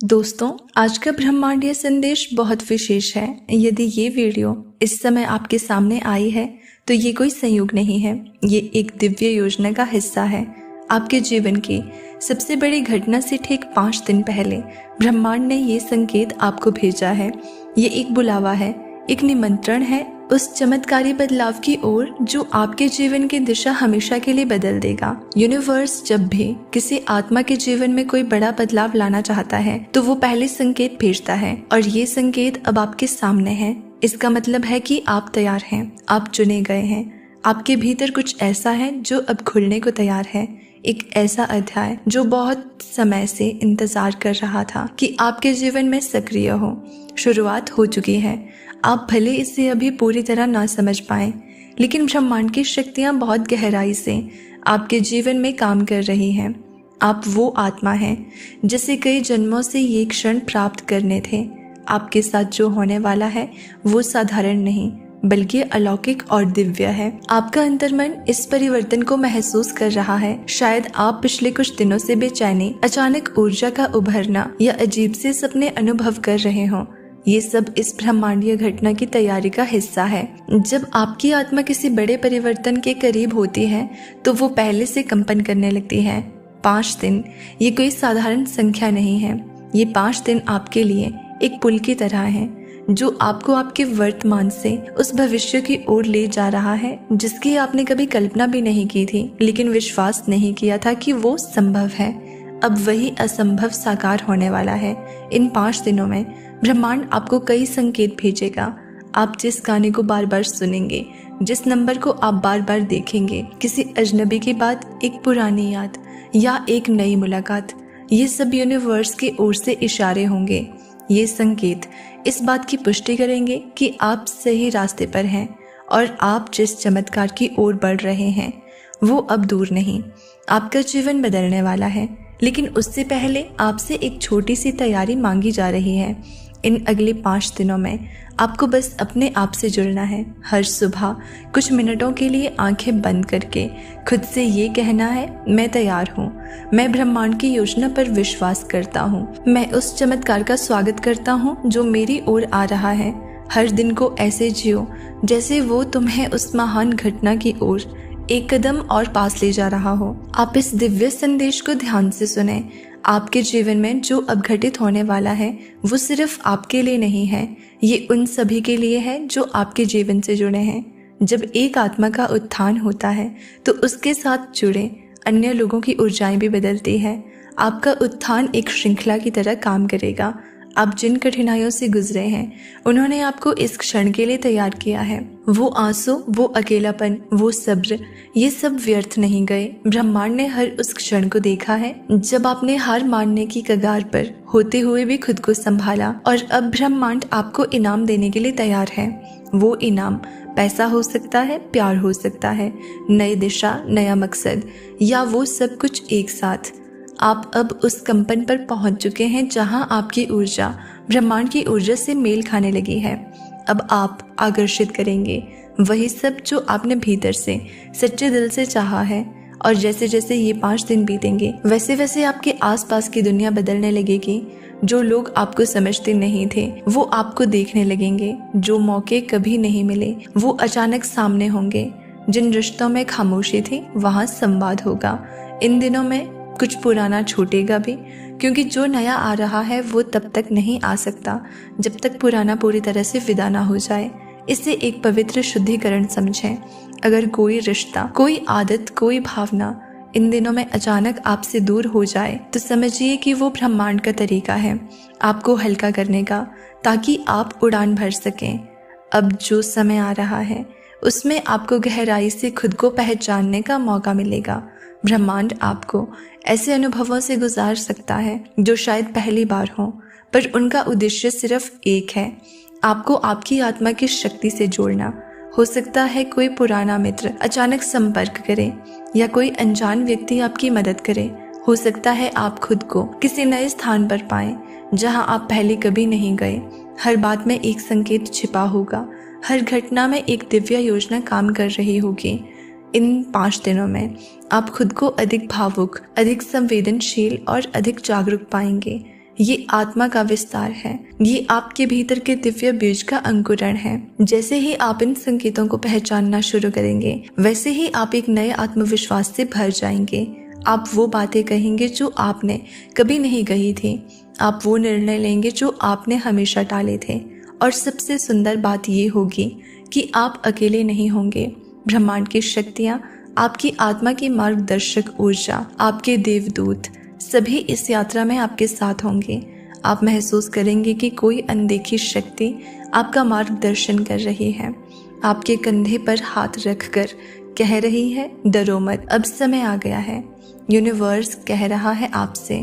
दोस्तों, आज का ब्रह्मांडीय संदेश बहुत विशेष है। यदि ये वीडियो इस समय आपके सामने आई है तो ये कोई संयोग नहीं है, ये एक दिव्य योजना का हिस्सा है। आपके जीवन की सबसे बड़ी घटना से ठीक 5 दिन पहले ब्रह्मांड ने ये संकेत आपको भेजा है। ये एक बुलावा है, एक निमंत्रण है उस चमत्कारी बदलाव की ओर जो आपके जीवन की दिशा हमेशा के लिए बदल देगा। यूनिवर्स जब भी किसी आत्मा के जीवन में कोई बड़ा बदलाव लाना चाहता है तो वो पहले संकेत भेजता है, और ये संकेत अब आपके सामने है। इसका मतलब है कि आप तैयार हैं, आप चुने गए हैं। आपके भीतर कुछ ऐसा है जो अब खुलने को तैयार है, एक ऐसा अध्याय जो बहुत समय से इंतजार कर रहा था कि आपके जीवन में सक्रिय हो। शुरुआत हो चुकी है। आप भले इसे अभी पूरी तरह ना समझ पाएं, लेकिन ब्रह्मांड की शक्तियां बहुत गहराई से आपके जीवन में काम कर रही हैं। आप वो आत्मा हैं जिसे कई जन्मों से ये क्षण प्राप्त करने थे। आपके साथ जो होने वाला है वो साधारण नहीं बल्कि अलौकिक और दिव्य है। आपका अंतर्मन इस परिवर्तन को महसूस कर रहा है। शायद आप पिछले कुछ दिनों से बेचैनी, अचानक ऊर्जा का उभरना या अजीब से सपने अनुभव कर रहे हो। ये सब इस ब्रह्मांडीय घटना की तैयारी का हिस्सा है। जब आपकी आत्मा किसी बड़े परिवर्तन के करीब होती है तो वो पहले से कंपन करने लगती है। 5 दिन ये कोई साधारण संख्या नहीं है। ये 5 दिन आपके लिए एक पुल की तरह है जो आपको आपके वर्तमान से उस भविष्य की ओर ले जा रहा है जिसकी आपने कभी कल्पना भी नहीं की थी, लेकिन विश्वास नहीं किया था कि वो संभव है। अब वही असंभव साकार होने वाला है। इन 5 दिनों में ब्रह्मांड आपको कई संकेत भेजेगा। आप जिस गाने को बार बार सुनेंगे, जिस नंबर को आप बार बार देखेंगे, किसी अजनबी की बात, एक पुरानी याद या एक नई मुलाकात, ये सब यूनिवर्स की ओर से इशारे होंगे। ये संकेत इस बात की पुष्टि करेंगे कि आप सही रास्ते पर हैं और आप जिस चमत्कार की ओर बढ़ रहे हैं वो अब दूर नहीं। आपका जीवन बदलने वाला है, लेकिन उससे पहले आपसे एक छोटी सी तैयारी मांगी जा रही है। इन अगले 5 दिनों में आपको बस अपने आप से जुड़ना है। हर सुबह कुछ मिनटों के लिए आंखें बंद करके खुद से ये कहना है, मैं तैयार हूँ, मैं ब्रह्मांड की योजना पर विश्वास करता हूँ, मैं उस चमत्कार का स्वागत करता हूँ जो मेरी ओर आ रहा है। हर दिन को ऐसे जियो जैसे वो तुम्हें उस महान घटना की ओर एक कदम और पास ले जा रहा हो। आप इस दिव्य संदेश को ध्यान से सुने। आपके जीवन में जो अब घटित होने वाला है वो सिर्फ आपके लिए नहीं है, ये उन सभी के लिए है जो आपके जीवन से जुड़े हैं। जब एक आत्मा का उत्थान होता है तो उसके साथ जुड़े अन्य लोगों की ऊर्जाएं भी बदलती है। आपका उत्थान एक श्रृंखला की तरह काम करेगा। आप जिन कठिनाइयों से गुजरे हैं उन्होंने आपको इस क्षण के लिए तैयार किया है। वो आंसू, वो अकेलापन, वो सब्र, ये सब व्यर्थ नहीं गए। ब्रह्मांड ने हर उस क्षण को देखा है जब आपने हार मानने की कगार पर होते हुए भी खुद को संभाला, और अब ब्रह्मांड आपको इनाम देने के लिए तैयार है। वो इनाम पैसा हो सकता है, प्यार हो सकता है, नई दिशा, नया मकसद, या वो सब कुछ एक साथ। आप अब उस कंपन पर पहुंच चुके हैं जहां आपकी ऊर्जा ब्रह्मांड की ऊर्जा से मेल खाने लगी है। अब आप आकर्षित करेंगे वही सब जो आपने भीतर से सच्चे दिल से चाहा है, और जैसे जैसे ये 5 दिन बीतेंगे वैसे वैसे आपके आसपास की दुनिया बदलने लगेगी। जो लोग आपको समझते नहीं थे वो आपको देखने लगेंगे। जो मौके कभी नहीं मिले वो अचानक सामने होंगे। जिन रिश्तों में खामोशी थी वहाँ संवाद होगा। इन दिनों में कुछ पुराना छूटेगा भी, क्योंकि जो नया आ रहा है वो तब तक नहीं आ सकता जब तक पुराना पूरी तरह से विदा ना हो जाए। इसे एक पवित्र शुद्धिकरण समझें। अगर कोई रिश्ता, कोई आदत, कोई भावना इन दिनों में अचानक आपसे दूर हो जाए तो समझिए कि वो ब्रह्मांड का तरीका है आपको हल्का करने का, ताकि आप उड़ान भर सकें। अब जो समय आ रहा है उसमें आपको गहराई से खुद को पहचानने का मौका मिलेगा। ब्रह्मांड आपको ऐसे अनुभवों से गुजार सकता है जो शायद पहली बार हो, पर उनका उद्देश्य सिर्फ एक है, आपको आपकी आत्मा की शक्ति से जोड़ना। हो सकता है कोई पुराना मित्र अचानक संपर्क करे, या कोई अनजान व्यक्ति आपकी मदद करे। हो सकता है आप खुद को किसी नए स्थान पर पाएं जहां आप पहले कभी नहीं गए। हर बात में एक संकेत छिपा होगा, हर घटना में एक दिव्य योजना काम कर रही होगी। इन 5 दिनों में आप खुद को अधिक भावुक, अधिक संवेदनशील और अधिक जागरूक पाएंगे। ये आत्मा का विस्तार है। ये आपके भीतर के दिव्य बीज का अंकुरण है। जैसे ही आप इन संकेतों को पहचानना शुरू करेंगे, वैसे ही आप एक नए आत्मविश्वास से भर जाएंगे। आप वो बातें कहेंगे जो आपने कभी नहीं कही थी। आप वो निर्णय लेंगे जो आपने हमेशा टाले थे। और सबसे सुंदर बात ये होगी कि आप अकेले नहीं होंगे। ब्रह्मांड की शक्तियाँ, आपकी आत्मा की मार्गदर्शक ऊर्जा, आपके देवदूत सभी इस यात्रा में आपके साथ होंगे। आप महसूस करेंगे कि कोई अनदेखी शक्ति आपका मार्गदर्शन कर रही है, आपके कंधे पर हाथ रखकर कह रही है, डरो मत, अब समय आ गया है। यूनिवर्स कह रहा है आपसे,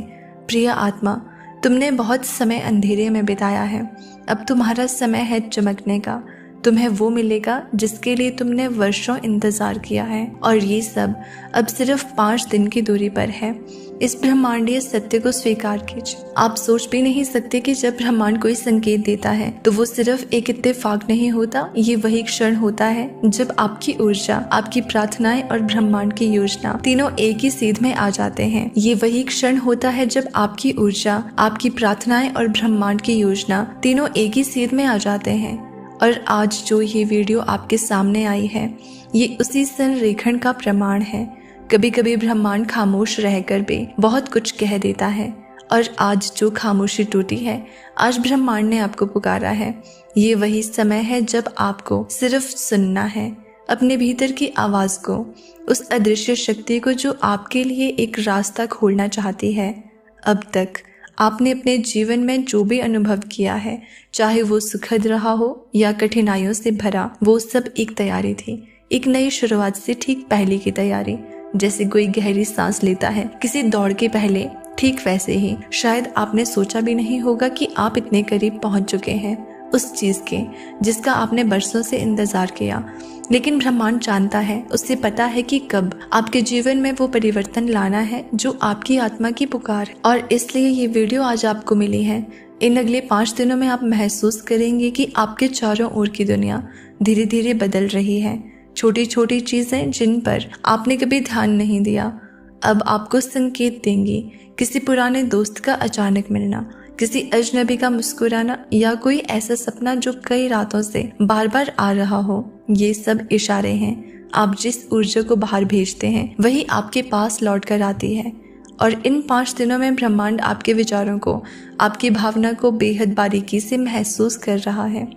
प्रिय आत्मा, तुमने बहुत समय अंधेरे में बिताया है, अब तुम्हारा समय है चमकने का। तुम्हें वो मिलेगा जिसके लिए तुमने वर्षों इंतजार किया है, और ये सब अब सिर्फ 5 दिन की दूरी पर है। इस ब्रह्मांडीय सत्य को स्वीकार कीजिए। आप सोच भी नहीं सकते कि जब ब्रह्मांड कोई संकेत देता है तो वो सिर्फ एक इत्तेफाक नहीं होता। ये वही क्षण होता है जब आपकी ऊर्जा, आपकी प्रार्थनाएं और ब्रह्मांड की योजना तीनों एक ही सीध में आ जाते हैं। ये वही क्षण होता है जब आपकी ऊर्जा, आपकी प्रार्थनाएं और ब्रह्मांड की योजना तीनों एक ही सीध में आ जाते हैं। और आज जो ये वीडियो आपके सामने आई है, ये उसी संरेखण का प्रमाण है। कभी कभी ब्रह्मांड खामोश रहकर भी बहुत कुछ कह देता है, और आज जो खामोशी टूटी है, आज ब्रह्मांड ने आपको पुकारा है। ये वही समय है जब आपको सिर्फ सुनना है, अपने भीतर की आवाज को, उस अदृश्य शक्ति को जो आपके लिए एक रास्ता खोलना चाहती है। अब तक आपने अपने जीवन में जो भी अनुभव किया है, चाहे वो सुखद रहा हो या कठिनाइयों से भरा, वो सब एक तैयारी थी, एक नई शुरुआत से ठीक पहले की तैयारी। जैसे कोई गहरी सांस लेता है किसी दौड़ के पहले, ठीक वैसे ही शायद आपने सोचा भी नहीं होगा कि आप इतने करीब पहुंच चुके हैं उस चीज के जिसका आपने बरसों से इंतजार किया। लेकिन ब्रह्मांड जानता है, उससे पता है कि कब आपके जीवन में वो परिवर्तन लाना है जो आपकी आत्मा की पुकार है। और इसलिए ये वीडियो आज आपको मिली है। इन अगले 5 दिनों में आप महसूस करेंगे कि आपके चारों ओर की दुनिया धीरे धीरे बदल रही है। छोटी छोटी चीजें जिन पर आपने कभी ध्यान नहीं दिया, अब आपको संकेत देंगी। किसी पुराने दोस्त का अचानक मिलना, किसी अजनबी का मुस्कुराना, या कोई ऐसा सपना जो कई रातों से बार बार आ रहा हो, ये सब इशारे हैं। आप जिस ऊर्जा को बाहर भेजते हैं वही आपके पास लौट कर आती है। और इन 5 दिनों में ब्रह्मांड आपके विचारों को, आपकी भावना को बेहद बारीकी से महसूस कर रहा है।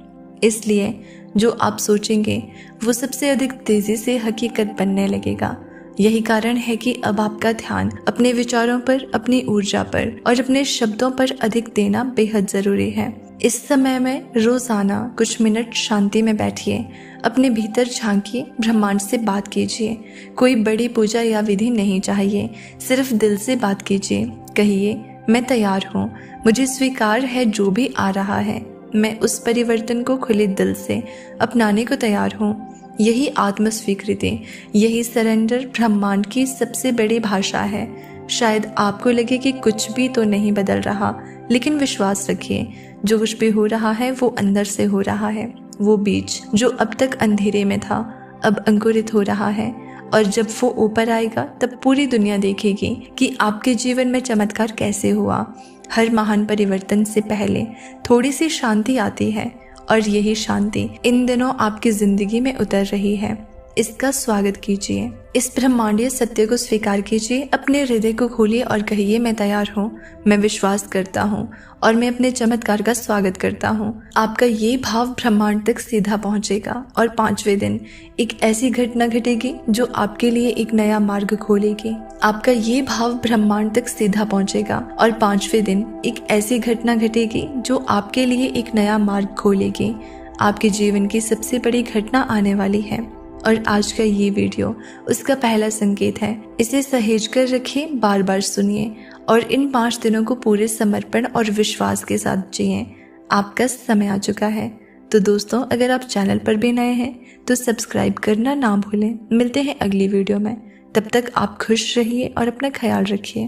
इसलिए जो आप सोचेंगे वो सबसे अधिक तेजी से हकीकत बनने लगेगा। यही कारण है कि अब आपका ध्यान अपने विचारों पर, अपनी ऊर्जा पर और अपने शब्दों पर अधिक देना बेहद जरूरी है। इस समय में रोजाना कुछ मिनट शांति में बैठिए, अपने भीतर झांकिए, ब्रह्मांड से बात कीजिए। कोई बड़ी पूजा या विधि नहीं चाहिए, सिर्फ दिल से बात कीजिए। कहिए, मैं तैयार हूँ, मुझे स्वीकार है जो भी आ रहा है, मैं उस परिवर्तन को खुले दिल से अपनाने को तैयार हूँ। यही आत्म स्वीकृति, यही सरेंडर ब्रह्मांड की सबसे बड़ी भाषा है। शायद आपको लगे कि कुछ भी तो नहीं बदल रहा, लेकिन विश्वास रखिए, जो कुछ भी हो रहा है वो अंदर से हो रहा है। वो बीज जो अब तक अंधेरे में था, अब अंकुरित हो रहा है, और जब वो ऊपर आएगा तब पूरी दुनिया देखेगी कि आपके जीवन में चमत्कार कैसे हुआ। हर महान परिवर्तन से पहले थोड़ी सी शांति आती है, और यही शांति इन दिनों आपकी जिंदगी में उतर रही है। इसका स्वागत कीजिए, इस ब्रह्मांडीय सत्य को स्वीकार कीजिए, अपने हृदय को खोलिए और कहिए, मैं तैयार हूँ, मैं विश्वास करता हूँ और मैं अपने चमत्कार का स्वागत करता हूँ। आपका ये भाव ब्रह्मांड तक सीधा पहुँचेगा, और 5वें दिन एक ऐसी घटना घटेगी जो आपके लिए एक नया मार्ग खोलेगी। आपका ये भाव ब्रह्मांड तक सीधा पहुँचेगा, और 5वें दिन एक ऐसी घटना घटेगी जो आपके लिए एक नया मार्ग खोलेगी। आपके जीवन की सबसे बड़ी घटना आने वाली है, और आज का ये वीडियो उसका पहला संकेत है। इसे सहेज कर रखिए, बार बार सुनिए, और इन 5 दिनों को पूरे समर्पण और विश्वास के साथ जिए। आपका समय आ चुका है। तो दोस्तों, अगर आप चैनल पर भी नए हैं तो सब्सक्राइब करना ना भूलें। मिलते हैं अगली वीडियो में, तब तक आप खुश रहिए और अपना ख्याल रखिए।